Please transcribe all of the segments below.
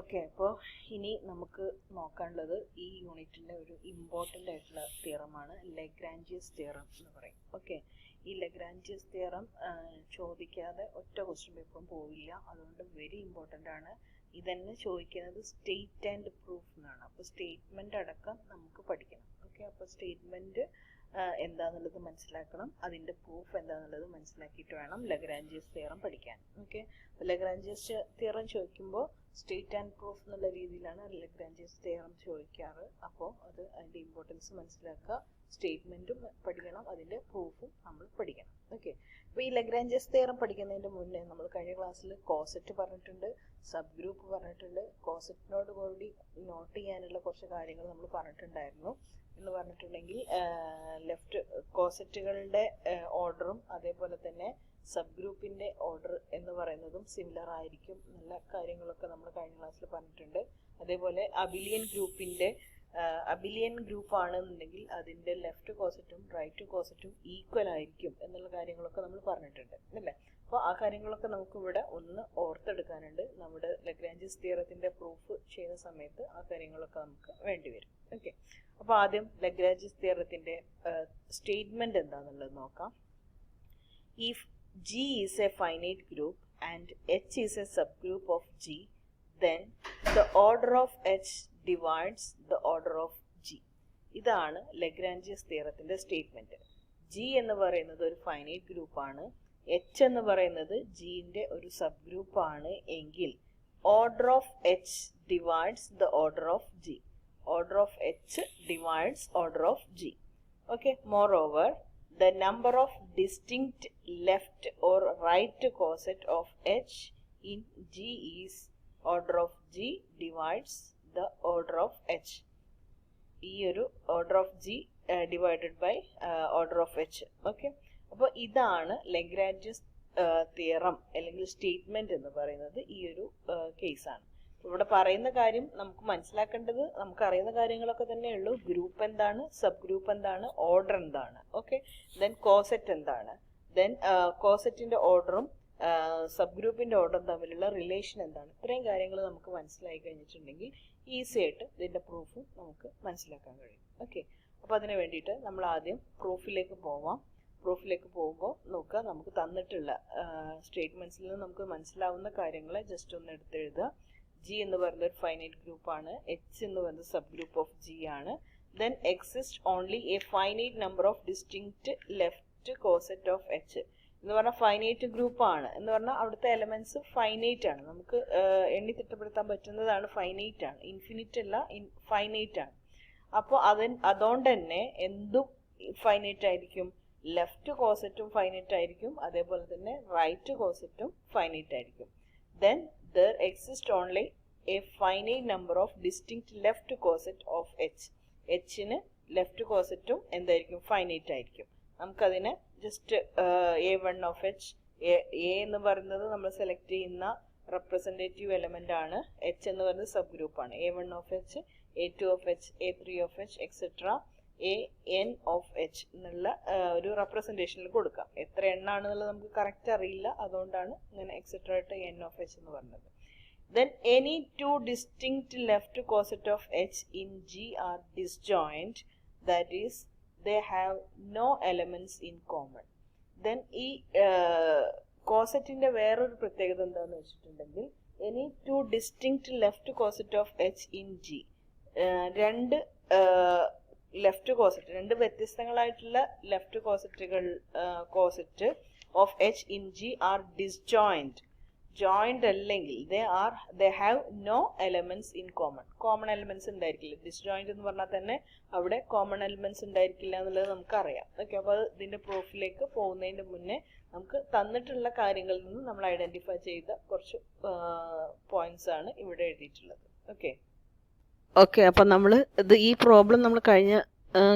Okay, അപ്പോൾ ഇനി നമുക്ക് നോക്കാനുള്ളത് ഈ യൂണിറ്റിൻ്റെ ഒരു ഇമ്പോർട്ടൻ്റ് ആയിട്ടുള്ള തിയറമാണ് ലഗ്രാഞ്ചിയസ് തിയറം എന്ന് പറയും. ഓക്കെ, ഈ ലഗ്രാഞ്ചിയസ് തിയറം ചോദിക്കാതെ ഒറ്റ ക്വസ്റ്റ്യൻ പേപ്പറും പോവില്ല. അതുകൊണ്ട് വെരി ഇമ്പോർട്ടൻ്റ് ആണ്. ഇതന്നെ ചോദിക്കുന്നത് സ്റ്റേറ്റ് ആൻഡ് പ്രൂഫ് എന്നാണ്. അപ്പോൾ സ്റ്റേറ്റ്മെൻ്റ് അടക്കം നമുക്ക് പഠിക്കണം. ഓക്കെ, അപ്പോൾ സ്റ്റേറ്റ്മെൻറ്റ് എന്താണെന്നുള്ളത് മനസ്സിലാക്കണം, അതിൻ്റെ പ്രൂഫ് എന്താണെന്നുള്ളത് മനസ്സിലാക്കിയിട്ട് വേണം ലഗ്രാഞ്ചിയസ് തിയറം പഠിക്കാൻ. ഓക്കെ, ലഗ്രാഞ്ചിയസ് തിയറം ചോദിക്കുമ്പോൾ സ്റ്റേറ്റ് ആൻഡ് പ്രൂഫ് എന്നുള്ള രീതിയിലാണ് ലഗ്രാഞ്ചിയസ് തിയറം ചോദിക്കാറ്. അപ്പോൾ അത് അതിൻ്റെ ഇമ്പോർട്ടൻസ് മനസ്സിലാക്കുക, സ്റ്റേറ്റ്മെൻറ്റും പഠിക്കണം, അതിൻ്റെ പ്രൂഫും നമ്മൾ പഠിക്കണം. ഓക്കെ, അപ്പോൾ ഈ ലഗ്രാഞ്ചിയസ് തിയറം പഠിക്കുന്നതിൻ്റെ മുന്നേ നമ്മൾ കഴിഞ്ഞ ക്ലാസ്സിൽ കോസെറ്റ് പറഞ്ഞിട്ടുണ്ട്, സബ് ഗ്രൂപ്പ് പറഞ്ഞിട്ടുണ്ട്. കോസെറ്റിനോട് കൂടി നോട്ട് ചെയ്യാനുള്ള കുറച്ച് കാര്യങ്ങൾ നമ്മൾ പറഞ്ഞിട്ടുണ്ടായിരുന്നു. എന്ന് പറഞ്ഞിട്ടുണ്ടെങ്കിൽ ലെഫ്റ്റ് കോസെറ്റുകളുടെ ഓർഡറും അതേപോലെ തന്നെ സബ് ഗ്രൂപ്പിൻ്റെ ഓർഡർ എന്ന് പറയുന്നതും സിമിലർ ആയിരിക്കും എന്നുള്ള കാര്യങ്ങളൊക്കെ നമ്മൾ കഴിഞ്ഞ ക്ലാസ്സിൽ പറഞ്ഞിട്ടുണ്ട്. അതേപോലെ അബിലിയൻ ഗ്രൂപ്പ് ആണെന്നുണ്ടെങ്കിൽ അതിൻ്റെ ലെഫ്റ്റ് കോസെറ്റും റൈറ്റ് കോസെറ്റും ഈക്വൽ ആയിരിക്കും എന്നുള്ള കാര്യങ്ങളൊക്കെ നമ്മൾ പറഞ്ഞിട്ടുണ്ട് അല്ലേ. അപ്പോൾ ആ കാര്യങ്ങളൊക്കെ നമുക്ക് ഇവിടെ ഒന്ന് ഓർത്തെടുക്കാനുണ്ട്. നമ്മുടെ ലഗ്രാഞ്ചിയസ് തിയറത്തിൻ്റെ പ്രൂഫ് ചെയ്യുന്ന സമയത്ത് ആ കാര്യങ്ങളൊക്കെ നമുക്ക് വേണ്ടി വരും. ഓക്കെ, അപ്പോൾ ആദ്യം ലഗ്രാഞ്ചിയസ് തിയറത്തിൻ്റെ സ്റ്റേറ്റ്മെൻറ്റ് എന്താണെന്നുള്ളത് നോക്കാം. If G is a finite group and H is a subgroup of G, then the order of H divides the order of G. ഇതാണ് ലഗ്രാഞ്ചിയസ് തിയറത്തിൻ്റെ സ്റ്റേറ്റ്മെൻറ്റ്. G എന്ന് പറയുന്നത് ഒരു ഫൈനൈറ്റ് ഗ്രൂപ്പാണ്, H എന്ന് പറയുന്നത് Gൻ്റെ ഒരു സബ് ഗ്രൂപ്പാണ് എങ്കിൽ order of H divides the order of G. Order of H divides order of G. Okay, moreover, the number of distinct left or right coset of H in G is order of G divides the order of H. ഈ ഒരു order of G divided by order of H. Okay, അപ്പോൾ ഇതാണ് ലഗ്രാഞ്ചിയസ് theorem അല്ലെങ്കിൽ statement എന്ന് പറയുന്നത് ഈ ഒരു കേസാണ്. ഇവിടെ പറയുന്ന കാര്യം നമുക്ക് മനസ്സിലാക്കേണ്ടത് നമുക്കറിയുന്ന കാര്യങ്ങളൊക്കെ തന്നെ ഉള്ളൂ. ഗ്രൂപ്പ് എന്താണ്, സബ് ഗ്രൂപ്പ് എന്താണ്, ഓർഡർ എന്താണ്. ഓക്കെ, ദെൻ കോസെറ്റ് എന്താണ്, ദെൻ കോസെറ്റിൻ്റെ ഓർഡറും സബ് ഗ്രൂപ്പിൻ്റെ ഓർഡറും തമ്മിലുള്ള റിലേഷൻ എന്താണ്. ഇത്രയും കാര്യങ്ങൾ നമുക്ക് മനസ്സിലായി കഴിഞ്ഞിട്ടുണ്ടെങ്കിൽ ഈസി ആയിട്ട് ഇതിൻ്റെ പ്രൂഫും നമുക്ക് മനസ്സിലാക്കാൻ കഴിയും. ഓക്കെ, അപ്പോൾ അതിന് വേണ്ടിയിട്ട് നമ്മൾ ആദ്യം പ്രൂഫിലേക്ക് പോവാം. പ്രൂഫിലേക്ക് പോകുമ്പോൾ നോക്കുക, നമുക്ക് തന്നിട്ടുള്ള സ്റ്റേറ്റ്മെൻറ്റ്സിൽ നിന്ന് നമുക്ക് മനസ്സിലാവുന്ന കാര്യങ്ങളെ ജസ്റ്റ് ഒന്ന് എടുത്തെഴുതുക. G എന്ന് പറയുന്നത് ഒരു ഫൈനൈറ്റ് ഗ്രൂപ്പാണ്, H എന്ന് പറയുന്നത് സബ് ഗ്രൂപ്പ് ഓഫ് G ആണ്. Then exist only A finite number of distinct left coset of H എന്ന് പറഞ്ഞാൽ ഫൈനൈറ്റ് ഗ്രൂപ്പാണ് എന്ന് പറഞ്ഞാൽ അവിടുത്തെ എലമെന്റ്സ് ഫൈനൈറ്റ് ആണ്, നമുക്ക് എണ്ണി തിട്ടപ്പെടുത്താൻ പറ്റുന്നതാണ്, ഫൈനൈറ്റ് ആണ്, ഇൻഫിനിറ്റ് അല്ല, ഫൈനൈറ്റ് ആണ്. അപ്പോൾ അതുകൊണ്ട് തന്നെ എന്തും ഫൈനൈറ്റ് ആയിരിക്കും, ലെഫ്റ്റ് കോസെറ്റും ഫൈനൈറ്റ് ആയിരിക്കും, അതേപോലെ തന്നെ റൈറ്റ് കോസെറ്റും ഫൈനൈറ്റ് ആയിരിക്കും. Then there exists only a finite number of distinct left coset of H. H-ന് ലെഫ്റ്റ് കോസെറ്റും എന്തായിരിക്കും, ഫൈനൈറ്റ് ആയിരിക്കും. നമുക്കതിനെ just A1 of H, A എന്ന് പറയുന്നത് നമ്മൾ സെലക്ട് ചെയ്യുന്ന റെപ്രസെൻറ്റേറ്റീവ് എലമെൻ്റ് ആണ്, H എന്ന് പറയുന്നത് സബ് ഗ്രൂപ്പാണ്. A1 of H, A2 of H, A3 of H etcetera AN of H എന്നുള്ള ഒരു റെപ്രസെൻറ്റേഷനിൽ കൊടുക്കാം. എത്ര എണ്ണാണെന്നുള്ളത് നമുക്ക് കറക്റ്റ് അറിയില്ല, അതുകൊണ്ടാണ് ഇങ്ങനെ എക്സെട്ര ആയിട്ട് N of H എന്ന് പറഞ്ഞത്. Then any two distinct left coset of H in G are disjoint, that is they have no elements in common. Then ഈ കോസറ്റിൻ്റെ വേറൊരു പ്രത്യേകത എന്താണെന്ന് വെച്ചിട്ടുണ്ടെങ്കിൽ any two distinct left coset of H in G, രണ്ട് left coset, രണ്ട് വ്യത്യസ്തങ്ങളായിട്ടുള്ള left coset of H in G are disjoint. Joint അല്ലെങ്കിൽ they have no elements in common. Common elements ഉണ്ടായിരിക്കില്ല. ഡിസ്ജോയിൻറ്റ് എന്ന് പറഞ്ഞാൽ തന്നെ അവിടെ കോമൺ എലമെന്റ്സ് ഉണ്ടായിരിക്കില്ല എന്നുള്ളത് നമുക്കറിയാം. ഓക്കെ, അപ്പോൾ ഇതിൻ്റെ പ്രൂഫിലേക്ക് പോകുന്നതിന് മുന്നേ നമുക്ക് തന്നിട്ടുള്ള കാര്യങ്ങളിൽ നിന്ന് നമ്മൾ ഐഡൻറ്റിഫൈ ചെയ്ത കുറച്ച് പോയിന്റ്സ് ആണ് ഇവിടെ എഴുതിയിട്ടുള്ളത്. ഓക്കെ, അപ്പം നമ്മൾ ഈ പ്രോബ്ലം നമ്മൾ കഴിഞ്ഞ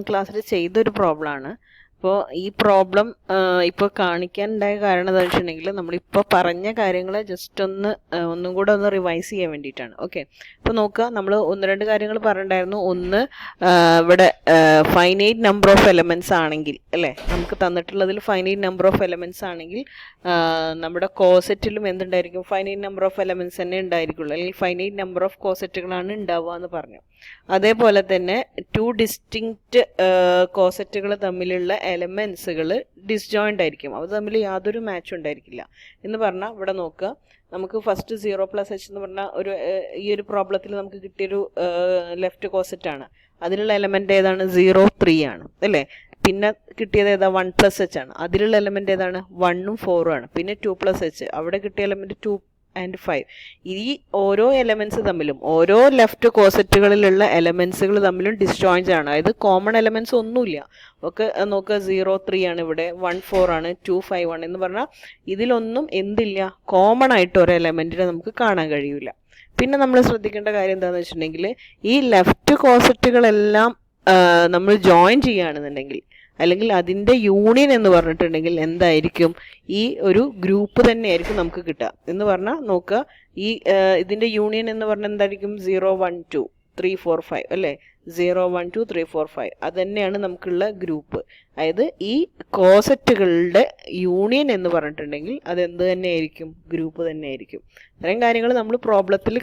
ക്ലാസ്സിൽ ചെയ്തൊരു പ്രോബ്ലമാണ്. അപ്പോൾ ഈ പ്രോബ്ലം ഇപ്പോൾ കാണിക്കാനുണ്ടായ കാരണം എന്താ വെച്ചിട്ടുണ്ടെങ്കിൽ നമ്മളിപ്പോൾ പറഞ്ഞ കാര്യങ്ങൾ ജസ്റ്റ് ഒന്നും കൂടെ ഒന്ന് റിവൈസ് ചെയ്യാൻ വേണ്ടിയിട്ടാണ്. ഓക്കെ, അപ്പോൾ നോക്കുക, നമ്മൾ ഒന്ന് രണ്ട് കാര്യങ്ങൾ പറഞ്ഞിട്ടുണ്ടായിരുന്നു. ഒന്ന്, ഇവിടെ ഫൈനൈറ്റ് നമ്പർ ഓഫ് എലമെൻറ്റ്സ് ആണെങ്കിൽ അല്ലേ, നമുക്ക് തന്നിട്ടുള്ളതിൽ ഫൈനൈറ്റ് നമ്പർ ഓഫ് എലമെൻറ്റ്സ് ആണെങ്കിൽ നമ്മുടെ കോസെറ്റിലും എന്തുണ്ടായിരിക്കും, ഫൈനൈറ്റ് നമ്പർ ഓഫ് എലമെൻറ്റ്സ് തന്നെ ഉണ്ടായിരിക്കുള്ളൂ, അല്ലെങ്കിൽ ഫൈനൈറ്റ് നമ്പർ ഓഫ് കോസെറ്റുകളാണ് ഉണ്ടാവുക എന്ന് പറഞ്ഞു. അതേപോലെ തന്നെ ടു ഡിസ്റ്റിങ്ക്റ്റ് കോസെറ്റുകൾ തമ്മിലുള്ള എലമെൻസുകൾ ഡിസ്ജോയിൻ്റ് ആയിരിക്കും, അവ തമ്മിൽ യാതൊരു മാച്ചും ഉണ്ടായിരിക്കില്ല എന്ന് പറഞ്ഞാൽ ഇവിടെ നോക്കുക, നമുക്ക് ഫസ്റ്റ് 0+h എന്ന് പറഞ്ഞാൽ ഈ ഒരു പ്രോബ്ലത്തിൽ നമുക്ക് കിട്ടിയൊരു ലെഫ്റ്റ് കോസെറ്റാണ്. അതിലുള്ള എലമെൻ്റ് ഏതാണ്? 0, 3 ആണ് അല്ലേ. പിന്നെ കിട്ടിയത് ഏതാ? 1+h ആണ്. അതിലുള്ള എലമെൻ്റ് ഏതാണ്? 1ഉം 4ഉം ആണ്. പിന്നെ 2+h, അവിടെ കിട്ടിയ എലമെൻറ്റ് 2 and 5. ഈ ഓരോ എലമെൻറ്റ്സ് തമ്മിലും, ഓരോ ലെഫ്റ്റ് കോസെറ്റുകളിലുള്ള എലമെൻസുകൾ തമ്മിലും ഡിസ്ജോയിൻറ്റ് ആണ്. അതായത് കോമൺ എലമെൻറ്റ്സ് ഒന്നുമില്ല. ഒക്കെ നോക്കുക, 0, 3 ആണ് ഇവിടെ, 1, 4 ആണ്, 2, 5 ആണ് എന്ന് പറഞ്ഞാൽ ഇതിലൊന്നും എന്തില്ല, കോമൺ ആയിട്ട് ഒരു എലമെൻറ്റിനെ നമുക്ക് കാണാൻ കഴിയില്ല. പിന്നെ നമ്മൾ ശ്രദ്ധിക്കേണ്ട കാര്യം എന്താണെന്ന് വെച്ചിട്ടുണ്ടെങ്കിൽ, ഈ ലെഫ്റ്റ് കോസെറ്റുകളെല്ലാം നമ്മൾ ജോയിൻ ചെയ്യുകയാണെന്നുണ്ടെങ്കിൽ, അല്ലെങ്കിൽ അതിൻ്റെ യൂണിയൻ എന്ന് പറഞ്ഞിട്ടുണ്ടെങ്കിൽ എന്തായിരിക്കും, ഈ ഒരു ഗ്രൂപ്പ് തന്നെയായിരിക്കും നമുക്ക് കിട്ടുക എന്ന് പറഞ്ഞാൽ നോക്കുക, ഈ ഇതിൻ്റെ യൂണിയൻ എന്ന് പറഞ്ഞാൽ എന്തായിരിക്കും? 0, 1, 2, 3, 4, 5 അല്ലേ, 0, 1, 2, 3, 4, 5 അത് തന്നെയാണ് നമുക്കുള്ള ഗ്രൂപ്പ്. അതായത് ഈ കോസെറ്റുകളുടെ യൂണിയൻ എന്ന് പറഞ്ഞിട്ടുണ്ടെങ്കിൽ അതെന്ത് തന്നെയായിരിക്കും? ഗ്രൂപ്പ് തന്നെയായിരിക്കും. ഇത്രയും കാര്യങ്ങൾ നമ്മൾ പ്രോബ്ലത്തിൽ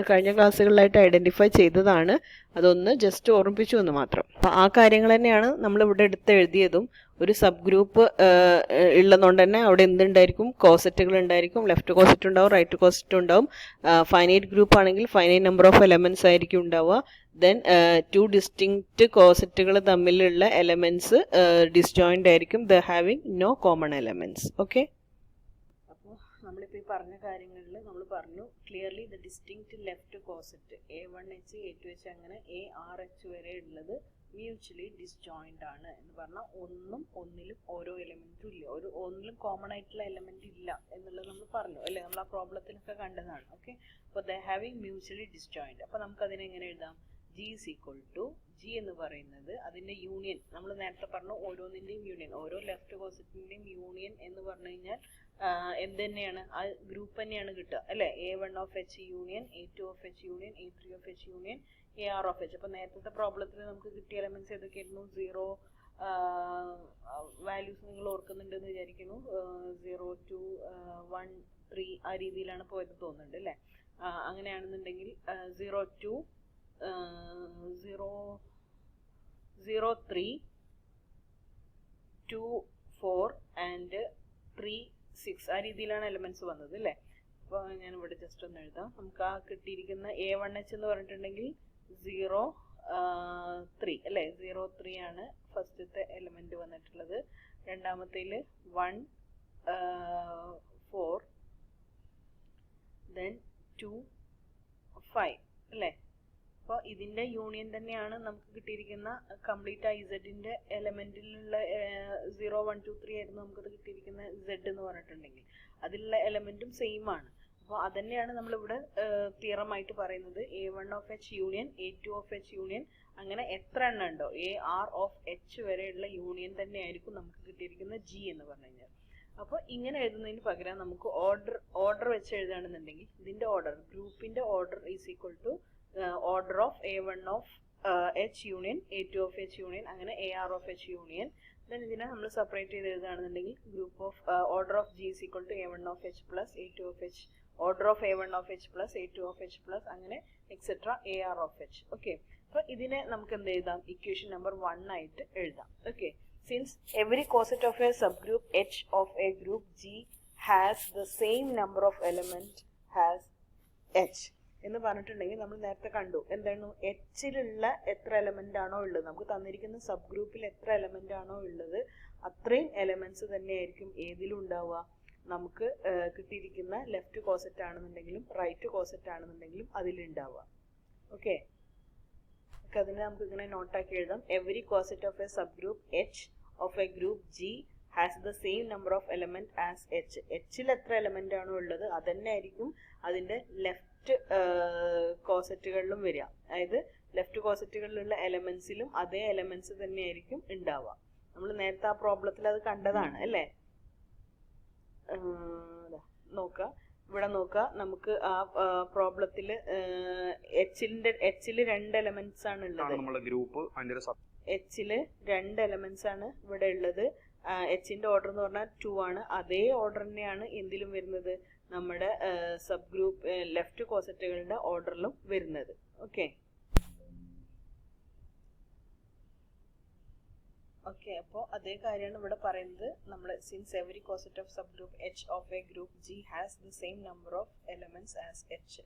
കഴിഞ്ഞ ക്ലാസ്സുകളിലായിട്ട് ഐഡൻറ്റിഫൈ ചെയ്തതാണ്. അതൊന്ന് ജസ്റ്റ് ഓർമ്മിപ്പിച്ചു എന്ന് മാത്രം. അപ്പോൾ ആ കാര്യങ്ങൾ തന്നെയാണ് നമ്മളിവിടെ എഴുതിയതും. ഒരു സബ് ഗ്രൂപ്പ് ഉള്ളതുകൊണ്ട് തന്നെ അവിടെ എന്തുണ്ടായിരിക്കും? കോസെറ്റുകൾ ഉണ്ടായിരിക്കും. ലെഫ്റ്റ് കോസെറ്റ് ഉണ്ടാവും, റൈറ്റ് കോസെറ്റ് ഉണ്ടാവും. ഫൈനൈറ്റ് ഗ്രൂപ്പ് ആണെങ്കിൽ ഫൈനൈറ്റ് നമ്പർ ഓഫ് എലമെൻറ്റ്സ് ആയിരിക്കും ഉണ്ടാവുക. ദെൻ ടു ഡിസ്റ്റിങ്ക്റ്റ് കോസെറ്റുകൾ തമ്മിലുള്ള എലമെൻറ്റ്സ് ഡിസ്ജോയിൻ്റ് ആയിരിക്കും, the having no common elements. Okay, അപ്പോൾ നമ്മളിപ്പോൾ ഈ പറഞ്ഞ കാര്യങ്ങളിൽ നമ്മൾ പറഞ്ഞു, clearly the distinct left coset A1h, A2h അങ്ങനെ ARH വരെ ഉള്ളത് മ്യൂച്വലി ഡിസ്ജോയിൻ്റ് ആണ് എന്ന് പറഞ്ഞാൽ ഒന്നിലും ഓരോ എലമെൻറ്റും ഇല്ല, ഒന്നിലും കോമൺ ആയിട്ടുള്ള എലമെൻറ്റ് ഇല്ല എന്നുള്ളത് നമ്മൾ പറഞ്ഞു അല്ലേ, നമ്മൾ ആ പ്രോബ്ലത്തിലൊക്കെ കണ്ടതാണ്. ഓക്കെ, അപ്പോൾ ദ ഹാവിങ് മ്യൂച്വലി ഡിസ്ജോയിൻ്റ്. അപ്പോൾ നമുക്ക് അതിനെ എങ്ങനെ എഴുതാം? G എന്ന് പറയുന്നത് അതിൻ്റെ യൂണിയൻ, നമ്മൾ നേരത്തെ പറഞ്ഞു ഓരോന്നിൻ്റെയും യൂണിയൻ, ഓരോ ലെഫ്റ്റ് കോസെറ്റിൻ്റെയും യൂണിയൻ എന്ന് പറഞ്ഞു കഴിഞ്ഞാൽ എന്ത് തന്നെയാണ്? ആ ഗ്രൂപ്പ് തന്നെയാണ് കിട്ടുക അല്ലേ. A1 union, A2 union, A3 union, AR. അപ്പോൾ നേരത്തെ പ്രോബ്ലത്തിൽ നമുക്ക് കിട്ടിയ എലമെൻറ്റ്സ് ഏതൊക്കെയായിരുന്നു? 0 വാല്യൂസ് നിങ്ങൾ ഓർക്കുന്നുണ്ടെന്ന് വിചാരിക്കുന്നു. 0, 2, 1, 3 ആ രീതിയിലാണ് പോയത് തോന്നുന്നുണ്ട് അല്ലേ. അങ്ങനെയാണെന്നുണ്ടെങ്കിൽ 0, 2, 0, 3, 2, 4 and 3, 6 ആ രീതിയിലാണ് എലമെൻറ്റ്സ് വന്നത് അല്ലേ. അപ്പോൾ ഞാനിവിടെ ജസ്റ്റ് ഒന്ന് എഴുതാം. നമുക്ക് ആ കിട്ടിയിരിക്കുന്ന A1h എന്ന് പറഞ്ഞിട്ടുണ്ടെങ്കിൽ 0, 3 അല്ലേ. 0, 3 ആണ് ഫസ്റ്റത്തെ എലമെൻറ്റ് വന്നിട്ടുള്ളത്. രണ്ടാമത്തേൽ 1, 4 ദെൻ 2, 5 അല്ലേ. അപ്പോൾ ഇതിൻ്റെ യൂണിയൻ തന്നെയാണ് നമുക്ക് കിട്ടിയിരിക്കുന്ന കംപ്ലീറ്റ് ഇസഡിൻ്റെ എലമെൻറ്റിലുള്ള 0, 1, 2, 3 ആയിരുന്നു നമുക്കത് കിട്ടിയിരിക്കുന്ന Z എന്ന് പറഞ്ഞിട്ടുണ്ടെങ്കിൽ അതിലുള്ള എലമെൻറ്റും സെയിം ആണ്. അപ്പോൾ അതന്നെയാണ് നമ്മളിവിടെ തിയറമായിട്ട് പറയുന്നത്. A1 യൂണിയൻ, A2 യൂണിയൻ, അങ്ങനെ എത്ര എണ്ണം ഉണ്ടോ AR വരെയുള്ള യൂണിയൻ തന്നെയായിരിക്കും നമുക്ക് കിട്ടിയിരിക്കുന്ന G എന്ന് പറഞ്ഞു കഴിഞ്ഞാൽ. അപ്പോൾ ഇങ്ങനെ എഴുതുന്നതിന് പകരം നമുക്ക് ഓർഡർ വെച്ച് എഴുതുകയാണെന്നുണ്ടെങ്കിൽ ഇതിൻ്റെ ഓർഡർ, ഗ്രൂപ്പിൻ്റെ order is equal to order of A1 union, A2 union, അങ്ങനെ AR യൂണിയൻ. ദെൻ ഇതിനെ നമ്മൾ സെപ്പറേറ്റ് ചെയ്ത് എഴുതുകയാണെന്നുണ്ടെങ്കിൽ group of order of G is equal to A1 plus A2 order of A1 plus A2 plus അങ്ങനെ et cetera AR. Okay, അപ്പോൾ ഇതിനെ നമുക്ക് എന്ത് എഴുതാം? ഇക്വേഷൻ നമ്പർ 1 ആയിട്ട് എഴുതാം. Okay, since every coset of A sub group H of a group G has the same number of element has H എന്ന് പറഞ്ഞിട്ടുണ്ടെങ്കിൽ നമ്മൾ നേരത്തെ കണ്ടു എന്താണ്? Hലുള്ള എത്ര എലമെന്റ് ആണോ ഉള്ളത്, നമുക്ക് തന്നിരിക്കുന്ന സബ് ഗ്രൂപ്പിൽ എത്ര എലമെന്റ് ആണോ ഉള്ളത് അത്രയും എലമെന്റ്സ് തന്നെയായിരിക്കും ഏതിലും ഉണ്ടാവുക, നമുക്ക് കിട്ടിയിരിക്കുന്ന ലെഫ്റ്റ് കോസെറ്റ് ആണെന്നുണ്ടെങ്കിലും റൈറ്റ് കോസെറ്റ് ആണെന്നുണ്ടെങ്കിലും അതിലുണ്ടാവുക. ഓക്കെ, അതിനെ നമുക്ക് ഇങ്ങനെ നോട്ടാക്കി എഴുതാം. Every coset of A sub group H of a group G has the same number of element as H. Hൽ എത്ര എലമെന്റ് ആണോ ഉള്ളത് അതന്നെ ആയിരിക്കും അതിൻ്റെ ലെഫ്റ്റ് കോസെറ്റുകളിലും വരിക. അതായത് ലെഫ്റ്റ് കോസെറ്റുകളിലുള്ള എലമെന്റ്സിലും അതേ എലമെന്റ്സ് തന്നെയായിരിക്കും ഉണ്ടാവുക. നമ്മൾ നേരത്തെ ആ പ്രോബ്ലത്തിൽ അത് കണ്ടതാണ് അല്ലേ. നോക്കുക, ഇവിടെ നോക്കുക, നമുക്ക് ആ പ്രോബ്ലത്തിൽ എച്ചില് 2 എലമെന്റ്സ് ആണ് ഉള്ളത്. എച്ചില് 2 എലമെന്റ്സ് ആണ് ഇവിടെ ഉള്ളത്. എച്ചിന്റെ ഓർഡർ എന്ന് പറഞ്ഞാൽ 2 ആണ്. അതേ ഓർഡർ തന്നെയാണ് എന്തിലും വരുന്നത്, നമ്മുടെ സബ് ഗ്രൂപ്പ് ലെഫ്റ്റ് കോസറ്റുകളുടെ ഓർഡറിലും വരുന്നത്. ഓക്കെ അപ്പോൾ അതേ കാര്യമാണ് ഇവിടെ പറയുന്നത്. നമ്മൾ since every coset of sub group H of a group G has the same number of elements as H.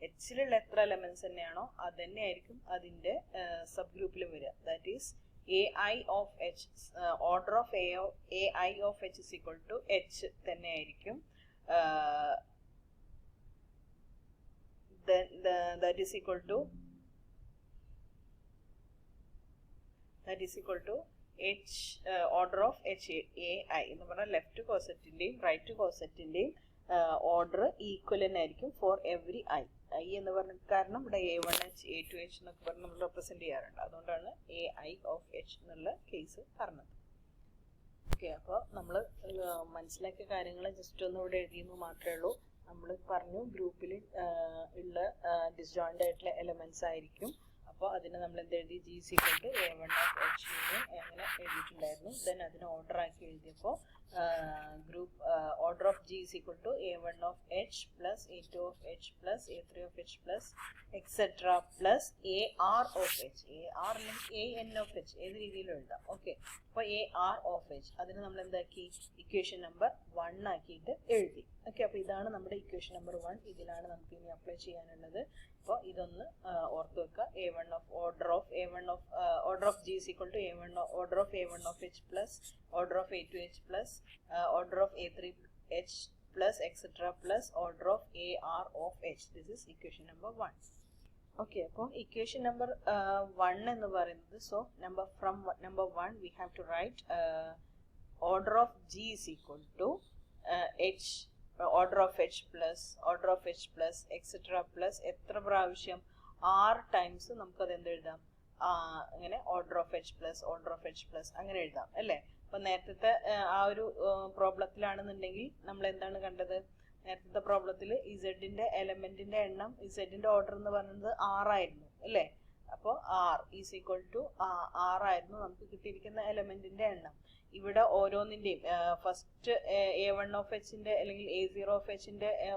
എച്ചിലുള്ള എത്ര എലമെന്റ്സ് തന്നെയാണോ അത് തന്നെയായിരിക്കും അതിന്റെ സബ് ഗ്രൂപ്പിലും വരിക. That is ai of h, order of ai of h is equal to h തന്നെയായിരിക്കും. Then that is equal to h order of h ai എന്ന് പറഞ്ഞാൽ ലെഫ്റ്റ് കോസറ്റിന്റെയും റൈറ്റ് കോസറ്റിന്റെയും ഓർഡർ ഈക്വൽ തന്നെ ആയിരിക്കും ഫോർ എവറി ഐ. ഐ എന്ന് പറഞ്ഞ കാരണം ഇവിടെ a1h a2h എന്നൊക്കെ പറഞ്ഞ് നമ്മൾ റെപ്രസെന്റ് ചെയ്യാറുണ്ട്. അതുകൊണ്ടാണ് ai of h എന്നുള്ള കേസ് പറഞ്ഞത്. ഓക്കെ, അപ്പോൾ നമ്മൾ മനസ്സിലാക്കിയ കാര്യങ്ങൾ ജസ്റ്റ് ഒന്ന് ഇവിടെ എഴുതിയെന്ന് മാത്രമേ ഉള്ളൂ. നമ്മൾ പറഞ്ഞു ഗ്രൂപ്പിൽ ഉള്ള ഡിസ്ജോയിന്റ് ആയിട്ടുള്ള എലമെന്റ്സ് ആയിരിക്കും. അപ്പോൾ അതിന് നമ്മൾ എന്ത് എഴുതി, G is equal to a1 of h അങ്ങനെ എഴുതിയിട്ടുണ്ടായിരുന്നു. ദെൻ അതിന് ഓർഡർ ആക്കി എഴുതിയപ്പോൾ group order of G is equal to a1 of h plus a2 of h plus a3 of h plus etc plus ar of h. ar അല്ലെങ്കിൽ an of h ഏത് രീതിയിലും എഴുതാം. Okay, അപ്പോൾ ar of h അതിന് നമ്മൾ എന്താക്കി, equation number 1 ആക്കിയിട്ട് എഴുതി. ഓക്കെ, അപ്പോൾ ഇതാണ് നമ്മുടെ ഇക്വേഷൻ നമ്പർ 1. ഇതിലാണ് നമുക്ക് ഇനി അപ്ലൈ ചെയ്യാനുള്ളത്. അപ്പോൾ ഇതൊന്ന് ഓർത്ത് വെക്കുക. a1 of order of g is equal to order of a1 of h plus order of a2h plus order of a3h plus etc plus order of ar of h. This is equation number 1. Okay, അപ്പോൾ equation number 1 എന്ന് പറയുന്നത്, so from number 1 we have to write order of g is equal to h order of h plus etc plus എത്ര പ്രാവശ്യം, r times നമുക്കത് എന്തെഴുതാം, അങ്ങനെ order of h plus അങ്ങനെ എഴുതാം അല്ലേ. അപ്പൊ നേരത്തെ ആ ഒരു പ്രോബ്ലത്തിലാണെന്നുണ്ടെങ്കിൽ നമ്മൾ എന്താണ് കണ്ടത്, നേരത്തെ പ്രോബ്ലത്തിൽ ഇസഡിന്റെ എലമെന്റിന്റെ എണ്ണം, ഇസഡിന്റെ ഓർഡർ എന്ന് പറയുന്നത് 6 ആയിരുന്നു അല്ലേ. അപ്പോൾ r ഈസ് ഈക്വൽ ടു 6 ആയിരുന്നു നമുക്ക് കിട്ടിയിരിക്കുന്ന എലമെന്റിന്റെ എണ്ണം. ഇവിടെ ഓരോന്നിന്റെയും ഫസ്റ്റ് a1 of h അല്ലെങ്കിൽ a0 of h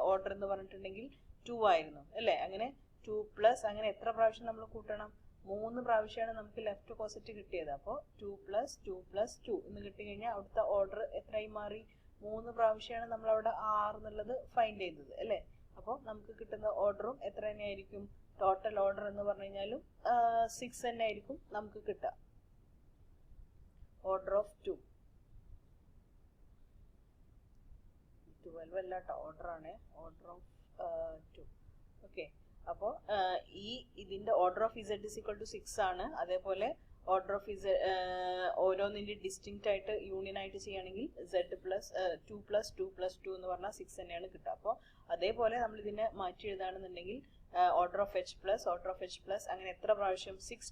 ഓർഡർ എന്ന് പറഞ്ഞിട്ടുണ്ടെങ്കിൽ 2 ആയിരുന്നു അല്ലേ. അങ്ങനെ 2 പ്ലസ് അങ്ങനെ എത്ര പ്രാവശ്യം നമ്മൾ കൂട്ടണം, 3 പ്രാവശ്യമാണ് നമുക്ക് ലെഫ്റ്റ് കോസറ്റ് കിട്ടിയത്. അപ്പോൾ 2 പ്ലസ് 2 പ്ലസ് 2 എന്ന് കിട്ടിക്കഴിഞ്ഞാൽ അവിടുത്തെ ഓർഡർ എത്രയായി മാറി, 3 പ്രാവശ്യമാണ് നമ്മൾ അവിടെ r എന്നുള്ളത് ഫൈൻഡ് ചെയ്തത് അല്ലേ. അപ്പോൾ നമുക്ക് കിട്ടുന്ന ഓർഡറും എത്ര തന്നെയായിരിക്കും, ടോട്ടൽ ഓർഡർ എന്ന് പറഞ്ഞു കഴിഞ്ഞാലും 6 തന്നെ ആയിരിക്കും നമുക്ക് കിട്ടുക. ഓർഡർ ഓഫ് 2 12 അല്ല കേട്ടോ, ഓർഡർ ആണ്, ഓർഡർ ഓഫ് 2. ഓക്കെ, അപ്പോൾ ഇതിന്റെ order of Z is equal to 6 ആണ്. അതേപോലെ ഓർഡർ ഓഫ് ഇസഡ് ഓരോന്നിന്റെ ഡിസ്റ്റിങ്ക്റ്റ് ആയിട്ട് യൂണിയൻ ആയിട്ട് ചെയ്യുകയാണെങ്കിൽ z പ്ലസ് 2 പ്ലസ് 2 പ്ലസ് 2 എന്ന് പറഞ്ഞാൽ 6 തന്നെയാണ് കിട്ടുക. അപ്പോൾ അതേപോലെ നമ്മൾ ഇതിനെ മാറ്റി എഴുതാണെന്നുണ്ടെങ്കിൽ ഓർഡർ ഓഫ് h പ്ലസ് അങ്ങനെ എത്ര പ്രാവശ്യം, 6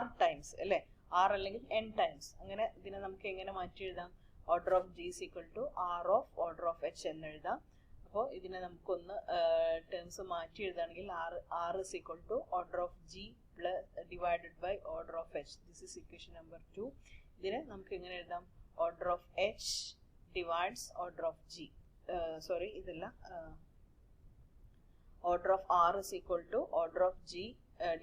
r ടൈംസ് അല്ലേ, r അല്ലെങ്കിൽ n ടൈംസ്. അങ്ങനെ ഇതിനെ നമുക്ക് എങ്ങനെ മാറ്റി എഴുതാം, order of g is equal to r of order of h എന്ന് എഴുതാം. അപ്പോൾ ഇതിനെ നമുക്കൊന്ന് ടേംസ് മാറ്റി എഴുതുകയാണെങ്കിൽ r is equal to order of g divided by order of h. This is equation number 2. ഇതിനെ നമുക്ക് എങ്ങനെ എഴുതാം, order of h divides order of g. Sorry, ഇതല്ല, order of r is equal to order of g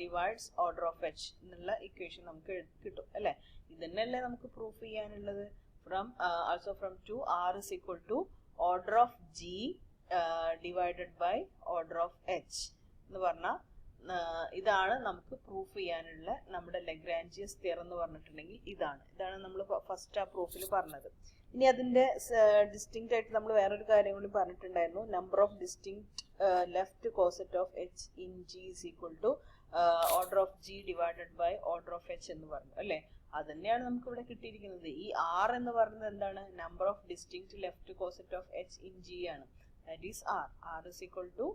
divides order of h എന്നുള്ള equation നമുക്ക് കിട്ടും അല്ലേ. ഇതന്നെയല്ലേ നമുക്ക് പ്രൂഫ് ചെയ്യാനുള്ളത്. Also from 2, r is equal to order of g divided by order of h എന്ന് പറഞ്ഞാൽ ഇതാണ് നമുക്ക് പ്രൂഫ് ചെയ്യാനുള്ള നമ്മുടെ ലഗ്രാഞ്ചിയസ് തിയറം എന്ന് പറഞ്ഞിട്ടുണ്ടെങ്കിൽ ഇതാണ് നമ്മൾ ഫസ്റ്റ് ആ പ്രൂഫിൽ പറഞ്ഞത്. ഇനി അതിന്റെ ഡിസ്റ്റിങ്ക്റ്റ് ആയിട്ട് നമ്മൾ വേറൊരു കാര്യം കൂടി പറഞ്ഞിട്ടുണ്ടായിരുന്നു, number of distinct left കോസറ്റ് of h in g is equal to order of g divided by order of h എന്ന് പറഞ്ഞു അല്ലേ. അത് തന്നെയാണ് നമുക്ക് ഇവിടെ കിട്ടിയിരിക്കുന്നത്. ഈ r എന്ന് പറയുന്നത് എന്താണ്, number of distinct left കോസറ്റ് of h in g ആണ്. That is r is equal to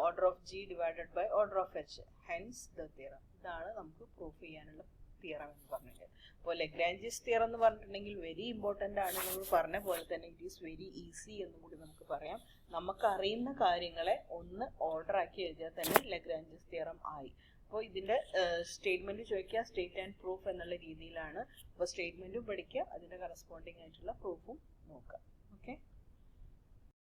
order of g divided by order of h, hence the theorem. ഇതാണ് നമുക്ക് പ്രൂഫ് ചെയ്യാനുള്ള തിയറം എന്ന് പറഞ്ഞിട്ട്. അപ്പോൾ ലഗ്രാഞ്ചസ് തിയറം എന്ന് പറഞ്ഞിട്ടുണ്ടെങ്കിൽ വെരി ഇമ്പോർട്ടൻ്റ് ആണ്. നമ്മൾ പറഞ്ഞ പോലെ തന്നെ ഇറ്റ് ഈസ് വെരി ഈസി എന്നും കൂടി നമുക്ക് പറയാം. നമുക്ക് അറിയുന്ന കാര്യങ്ങളെ ഒന്ന് ഓർഡർ ആക്കി എഴുതിയാൽ തന്നെ ലഗ്രാഞ്ചസ് തിയറം ആയി. അപ്പോൾ ഇതിൻ്റെ സ്റ്റേറ്റ്മെൻറ്റ് ചോദിക്കുക, സ്റ്റേറ്റ് ആൻഡ് പ്രൂഫ് എന്നുള്ള രീതിയിലാണ്. അപ്പോൾ സ്റ്റേറ്റ്മെൻറ്റും പഠിക്കുക, അതിൻ്റെ കറസ്പോണ്ടിങ് ആയിട്ടുള്ള പ്രൂഫും നോക്കുക. ഓക്കെ.